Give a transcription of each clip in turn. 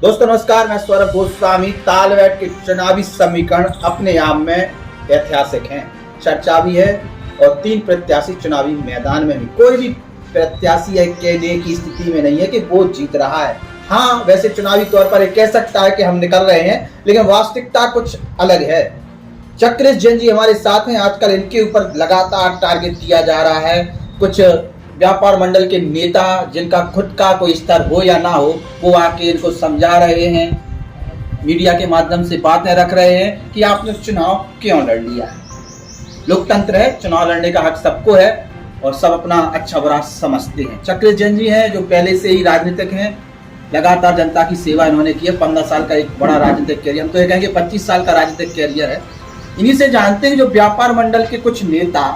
दोस्तों नमस्कार, मैं सौरभ गोस्वामी। तालवेट के चुनावी समीकरण अपने आप में ऐतिहासिक हैं। चर्चा भी है और 3 प्रत्याशी चुनावी मैदान में भी। कोई भी प्रत्याशी एक कहने की स्थिति में नहीं है कि वो जीत रहा है। हाँ, वैसे चुनावी तौर पर कह सकता है कि हम निकल रहे हैं, लेकिन वास्तविकता कुछ अलग है। चक्रेश जैन जी हमारे साथ हैं। आजकल इनके ऊपर लगातार टारगेट दिया जा रहा है। कुछ व्यापार मंडल के नेता, जिनका खुद का कोई स्तर हो या ना हो, वो आके इनको समझा रहे हैं, मीडिया के माध्यम से बातें रख रहे हैं कि आपने चुनाव क्यों लड़ लिया है। लोकतंत्र है, चुनाव लड़ने का हक सबको है और सब अपना अच्छा बुरा समझते हैं। चक्रेश जैन जी हैं जो पहले से ही राजनीतिक हैं, लगातार जनता की सेवा इन्होंने की है। 15 साल का एक बड़ा राजनीतिक कैरियर, हम तो ये कहेंगे 25 साल का राजनीतिक कैरियर है। इन्हीं से जानते हैं जो व्यापार मंडल के कुछ नेता,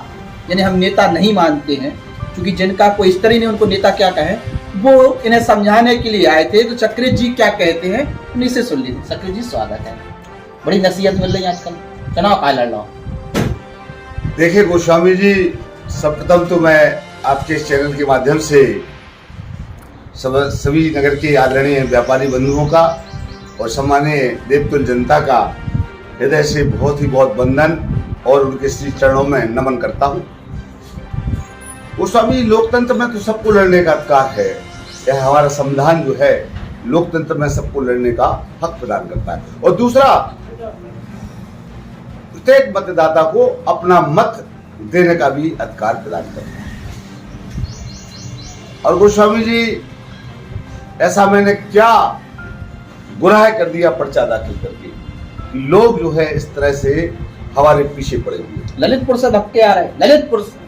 यानी हम नेता नहीं मानते हैं क्योंकि जिनका कोई स्तर ही नहीं, उनको नेता क्या कहें, वो इन्हें समझाने के लिए आए थे। तो चक्रेश जी क्या कहते हैं उन्हीं से सुन लीजिए। चक्रेश जी स्वागत है। बड़ी नसीहत मिल रही है आजकल, चुनाव का लड़ रहा हूँ। देखिए गोस्वामी जी, सर्वप्रथम तो मैं आपके इस चैनल के माध्यम से सभी नगर के आदरणीय व्यापारी बंधुओं का और सम्मानीय देवतुल्य जनता का हृदय से बहुत वंदन और उनके श्री चरणों में नमन करता हूँ। गोस्वामी, लोकतंत्र में तो सबको लड़ने का अधिकार है। यह हमारा संविधान जो है लोकतंत्र में सबको लड़ने का हक प्रदान करता है। और दूसरा, प्रत्येक मतदाता को अपना मत देने का भी अधिकार प्रदान करता है। और गोस्वामी जी, ऐसा मैंने क्या गुनाह कर दिया पर्चा दाखिल करके कि लोग जो है इस तरह से हमारे पीछे पड़े हुए। ललितपुर से धक्के आ रहे हैं, ललितपुर से।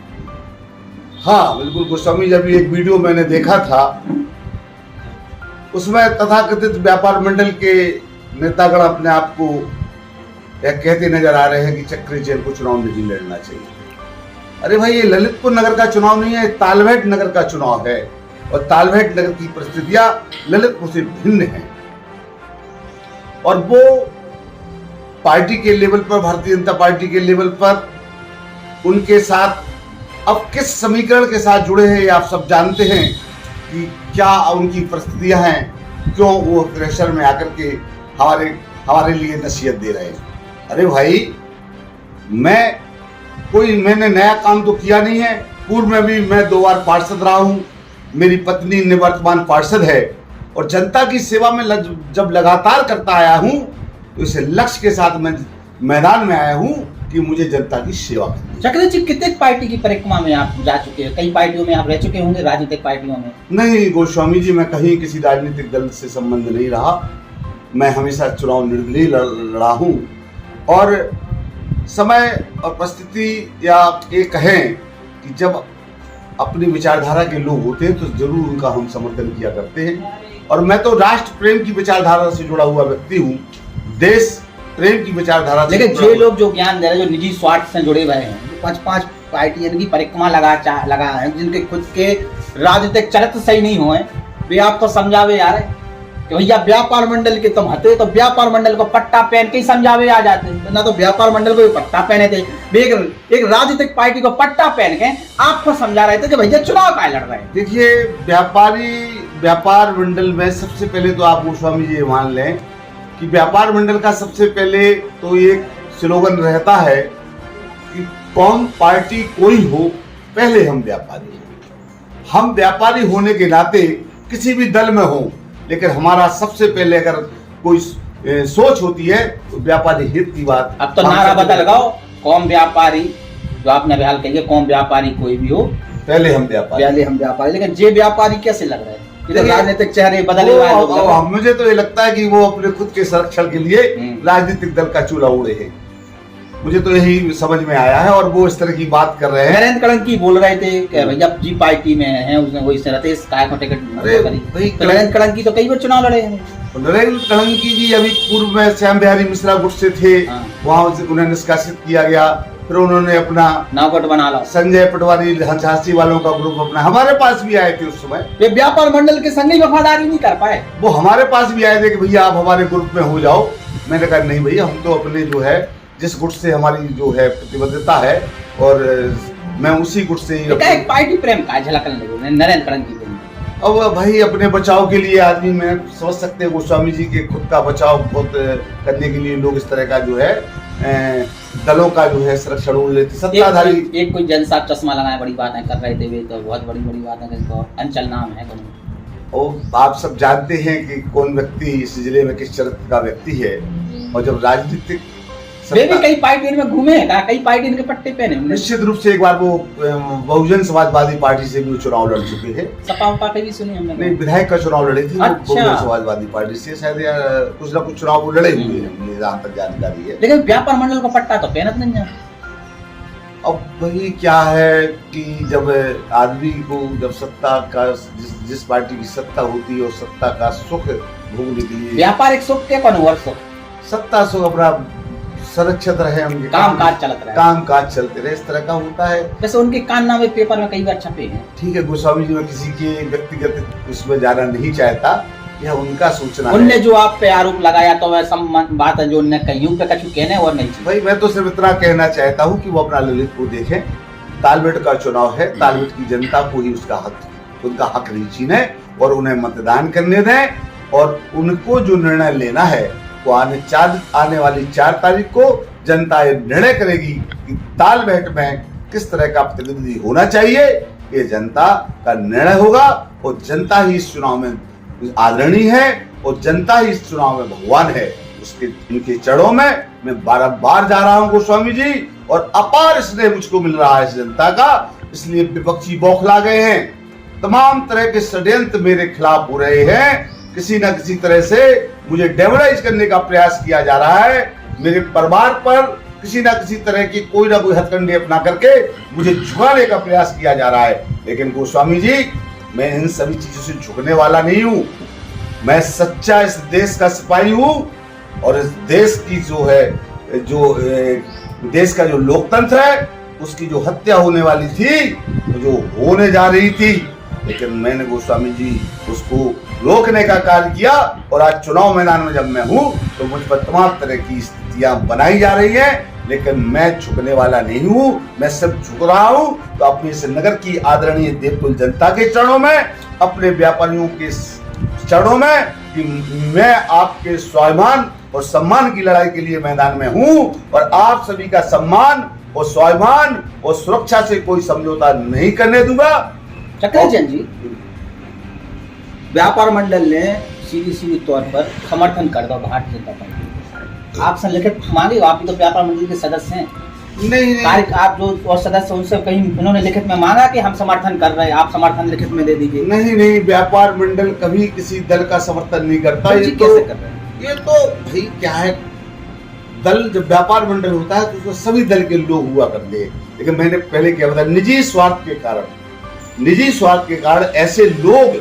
हाँ बिल्कुल गोस्वामी, जब एक वीडियो मैंने देखा था उसमें तथाकथित व्यापार मंडल के नेतागण अपने आप को यह कहते नजर आ रहे हैं कि चक्रेश जैन को चुनाव नहीं लड़ना चाहिए। अरे भाई, ये ललितपुर नगर का चुनाव नहीं है, तालवेट नगर का चुनाव है। और तालवेट नगर की परिस्थितियां ललितपुर से भिन्न हैं। और वो पार्टी के लेवल पर, भारतीय जनता पार्टी के लेवल पर उनके साथ अब किस समीकरण के साथ जुड़े हैं, ये आप सब जानते हैं कि क्या उनकी परिस्थितियां हैं, क्यों वो प्रेशर में आकर के हमारे लिए नसीहत दे रहे हैं। अरे भाई, मैंने नया काम तो किया नहीं है। पूर्व में भी मैं 2 बार पार्षद रहा हूं, मेरी पत्नी निवर्तमान पार्षद है और जनता की सेवा में जब लगातार करता आया हूं तो इस लक्ष्य के साथ मैं मैदान में आया हूं कि मुझे जनता की सेवा करनी। चक्रेश जी, कितने पार्टी की परिक्रमा में आप जा चुके हैं? कई पार्टियों में आप रह चुके होंगे, राजनीतिक पार्टियों में। नहीं गोस्वामी जी, मैं कहीं किसी राजनीतिक दल से संबंध नहीं रहा। मैं हमेशा चुनाव निर्दलीय लड़ा हूं और समय और परिस्थिति या ये कहें कि जब अपनी विचारधारा के लोग होते हैं तो जरूर उनका हम समर्थन किया करते हैं। और मैं तो राष्ट्र प्रेम की विचारधारा से जुड़ा हुआ व्यक्ति हूँ, देश प्रेम की विचारधारा। लेकिन जो लोग जो ज्ञान दे रहे हैं, जो निजी स्वार्थ से जुड़े हुए हैं, 5-5 पार्टी इनकी परिक्रमा लगा है, जिनके खुद के राजनीतिक चरित्र सही नहीं हुए, वे आपको समझावे आ रहे कि भैया व्यापार मंडल के तुम हते, तो व्यापार मंडल को पट्टा पहन के ही समझावे आ जाते। ना तो व्यापार मंडल को पट्टा पहने थे, एक राजनीतिक पार्टी को पट्टा पहन के आपको समझा रहे थे कि भैया चुनाव का लड़ रहे हैं। देखिए, व्यापार मंडल में सबसे पहले तो आप गोस्वामी जी मान लें कि व्यापार मंडल का सबसे पहले तो एक स्लोगन रहता है कि कौन पार्टी कोई हो, पहले हम व्यापारी हैं। हम व्यापारी होने के नाते किसी भी दल में हो, लेकिन हमारा सबसे पहले अगर कोई सोच होती है तो व्यापारी हित की बात। अब तो नारा बदल लगाओ, कौम व्यापारी, जो आपने बहाल कहिए, कौम व्यापारी कोई भी हो, पहले हम व्यापारी। लेकिन जे व्यापारी कैसे लग रहे हैं? राजनीतिक चेहरे बदले हुए हैं। मुझे तो ये लगता है कि वो अपने खुद के संरक्षण के लिए राजनीतिक दल का चूल्हा उड़े हैं। मुझे तो यही समझ में आया है और वो इस तरह की बात कर रहे हैं। नरेंद्र कलंकी बोल रहे थे कि भैया जी पार्टी में हैं, उसने वही से रहते को टिकट करी। तो नरेंद्र कलंकी तो कई बार चुनाव लड़े हैं। नरेंद्र कलंकी जी अभी पूर्व में श्याम बिहारी मिश्रा गुट से थे, वहां उन्हें निष्कासित किया गया। फिर उन्होंने अपना नावगढ़ बना ला, संजय पटवारी झांसी वालों का ग्रुप अपना हमारे पास भी आए थे उस समय। वे व्यापार मंडल के संग वफादारी नहीं कर पाए, वो हमारे पास भी आए थे कि भैया आप हमारे ग्रुप में हो जाओ। मैंने कहा नहीं भैया, हम तो अपने जो है जिस गुट से हमारी जो है प्रतिबद्धता है और मैं उसी गुट से ही। एक पार्टी प्रेम का झलकने लगे नरेंद्र कलंकी। अब भाई अपने बचाव के लिए आदमी, मैं समझ सकते हैं गोस्वामी जी के खुद का बचाव बहुत करने के लिए लोग इस तरह का जो है दलों का जो है संरक्षण हो लेते सत्ताधारी। एक कोई जन साहब चश्मा लगाए बड़ी बातें कर रहे थे, वे तो बहुत बड़ी बड़ी बातें कर, अंचल नाम है कौन? और आप सब जानते हैं कि कौन व्यक्ति इस जिले में किस चरित्र का व्यक्ति है। और जब राजनीतिक वे भी कई पार्टी में घूमे हैं, कई पार्टी के पट्टे पहने हैं। निश्चित रूप से एक बार वो बहुजन समाजवादी पार्टी से भी चुनाव लड़ चुके हैं। सपा उपा के भी सुने हमने। नहीं, विधायक का चुनाव लड़े थे। अच्छा। बहुजन समाजवादी पार्टी से शायद कुछ ना कुछ चुनाव वो लड़े हुए हैं, मुझे जहाँ तक जानकारी है। लेकिन व्यापार मंडल का पट्टा तो पहनत नहीं है। अब वही क्या है कि जब आदमी को जब सत्ता का जिस पार्टी की सत्ता होती है और सत्ता का सुख भोगने के लिए व्यापारिक सुख के कौन वर्ष सत्ता सुख अपना संरक्षित रहे, उनके काम काज चलते रहे, काम काज चलते रहे, इस तरह का होता है। जैसे उनके कारनामे पेपर में कई बार छपे हैं। ठीक है, गोस्वामी जी में किसी के व्यक्तिगत उसमें जाना नहीं चाहता, यह उनका सूचना उनने है। जो आप पे आरोप लगाया तो वह बात है जो उनने कहीं पे कछु कहने और नहीं। भाई मैं तो सिर्फ इतना कहना चाहता हूँ कि वो अपना ललितपुर देखें। तालबेट का चुनाव है, तालबेट की जनता को ही उसका हक, उनका हक छीने और उन्हें मतदान करने दें। और उनको जो निर्णय लेना है वो आने वाली 4 तारीख को जनता ये निर्णय करेगी कि तालबेट में किस तरह का प्रतिनिधि होना चाहिए। ये जनता का निर्णय होगा और जनता ही इस चुनाव में आदरणीय है और जनता ही इस चुनाव में भगवान है। उसके उनके चरणों में मैं बार जा रहा हूँ गोस्वामी जी, और अपार स्नेह मुझको मिल रहा है इस जनता का। इसलिए विपक्षी बौखला गए हैं, तमाम तरह के षड्यंत्र मेरे खिलाफ हो रहे हैं। किसी न किसी तरह से मुझे डेमोलाइज करने का प्रयास किया जा रहा है। मेरे परिवार पर किसी न किसी तरह की कोई ना कोई हथकंडे अपना करके मुझे झुकाने का प्रयास किया जा रहा है। लेकिन गोस्वामी जी, मैं इन सभी चीजों से झुकने वाला नहीं हूँ। मैं सच्चा इस देश का सिपाही हूँ और इस देश की जो है जो देश का जो लोकतंत्र है उसकी जो हत्या होने वाली थी, जो होने जा रही थी, लेकिन मैंने गोस्वामी जी उसको रोकने का कार्य किया। और आज चुनाव मैदान में जब मैं हूँ तो मुझ पर तमाम तरह की स्थितियां बनाई जा रही हैं, लेकिन मैं झुकने वाला नहीं हूँ। मैं सिर्फ झुक रहा हूँ तो अपनी इस नगर की आदरणीय देवकुल जनता के चरणों में, अपने व्यापारियों के चरणों में, कि मैं आपके स्वाभिमान और सम्मान की लड़ाई के लिए मैदान में हूँ और आप सभी का सम्मान और स्वाभिमान और सुरक्षा से कोई समझौता नहीं करने दूंगा। चक्र जैन जी, व्यापार मंडल ने सीधी तौर पर समर्थन कर दो भारतीय जनता पार्टी। आपसे लिखित मांगे, आप तो व्यापार मंडल के सदस्य हैं। नहीं, आप जो और सदस्य उनसे कहीं उन्होंने लिखित में मांगा कि हम समर्थन कर रहे हैं, आप समर्थन लिखित में दे दीजिए। नहीं, व्यापार मंडल कभी किसी दल का समर्थन नहीं करता। ये कैसे कर रहे हैं? ये तो भाई क्या है, दल जब व्यापार मंडल होता है तो उसमें सभी दल के लोग हुआ करते हैं। लेकिन मैंने पहले क्या बताया, निजी स्वार्थ के कारण ऐसे लोग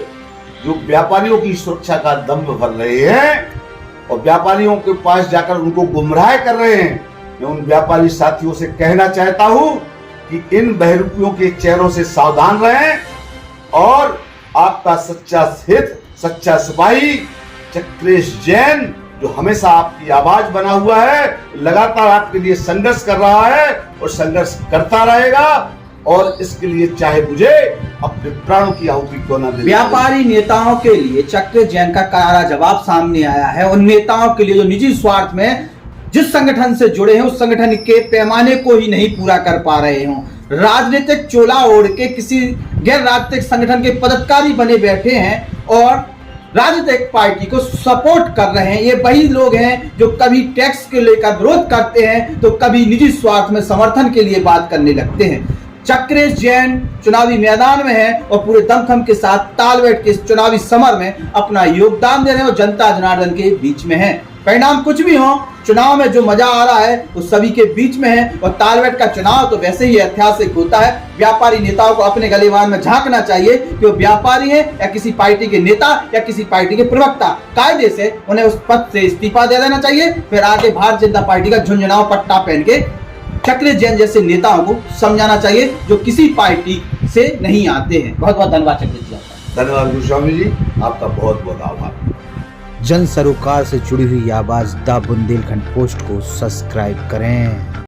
जो व्यापारियों की सुरक्षा का दम्भ भर रहे हैं और व्यापारियों के पास जाकर उनको गुमराह कर रहे हैं। मैं उन व्यापारी साथियों से कहना चाहता हूं कि इन बहरूपियों के चेहरों से सावधान रहें और आपका सच्चा हित, सच्चा सिपाही चक्रेश जैन, जो हमेशा आपकी आवाज बना हुआ है, लगातार आपके लिए संघर्ष कर रहा है और संघर्ष करता रहेगा। और इसके लिए चाहे मुझे अपने प्राणों की आहुति क्यों न दे। व्यापारी नेताओं के लिए चक्र जैन का करारा जवाब सामने आया है। उन नेताओं के लिए जो निजी स्वार्थ में जिस संगठन से जुड़े हैं उस संगठन के पैमाने को ही नहीं पूरा कर पा रहे हों, राजनीतिक चोला ओढ़ के किसी गैर राजनीतिक संगठन के पदाधिकारी बने बैठे हैं और राजनीतिक पार्टी को सपोर्ट कर रहे हैं। ये वही लोग हैं जो कभी टैक्स के लेकर विरोध करते हैं तो कभी निजी स्वार्थ में समर्थन के लिए बात करने लगते हैं। चक्रेश जैन चुनावी मैदान में है और पूरे दमखम के साथ तालबेट के चुनावी समर में अपना योगदान दे रहे हैं और जनता जनार्दन के बीच में है। परिणाम कुछ भी हो, चुनाव में जो मजा आ रहा है वो सभी के बीच में है। और तालबेट का चुनाव तो वैसे ही ऐतिहासिक होता है। व्यापारी नेताओं को अपने गलीबान में झांकना चाहिए कि वो व्यापारी है या किसी पार्टी के नेता या किसी पार्टी के प्रवक्ता। कायदे से उन्हें उस पद से इस्तीफा दे देना चाहिए, फिर आगे भारतीय जनता पार्टी का झुंझुनाव पट्टा पहन के चक्रेश जैन जैसे नेताओं को समझाना चाहिए जो किसी पार्टी से नहीं आते हैं। बहुत बहुत धन्यवाद चक्रेश जी। धन्यवाद गोस्वामी जी, आपका बहुत बहुत आभार। जन सरोकार से जुड़ी हुई आवाज द बुंदेलखंड पोस्ट को सब्सक्राइब करें।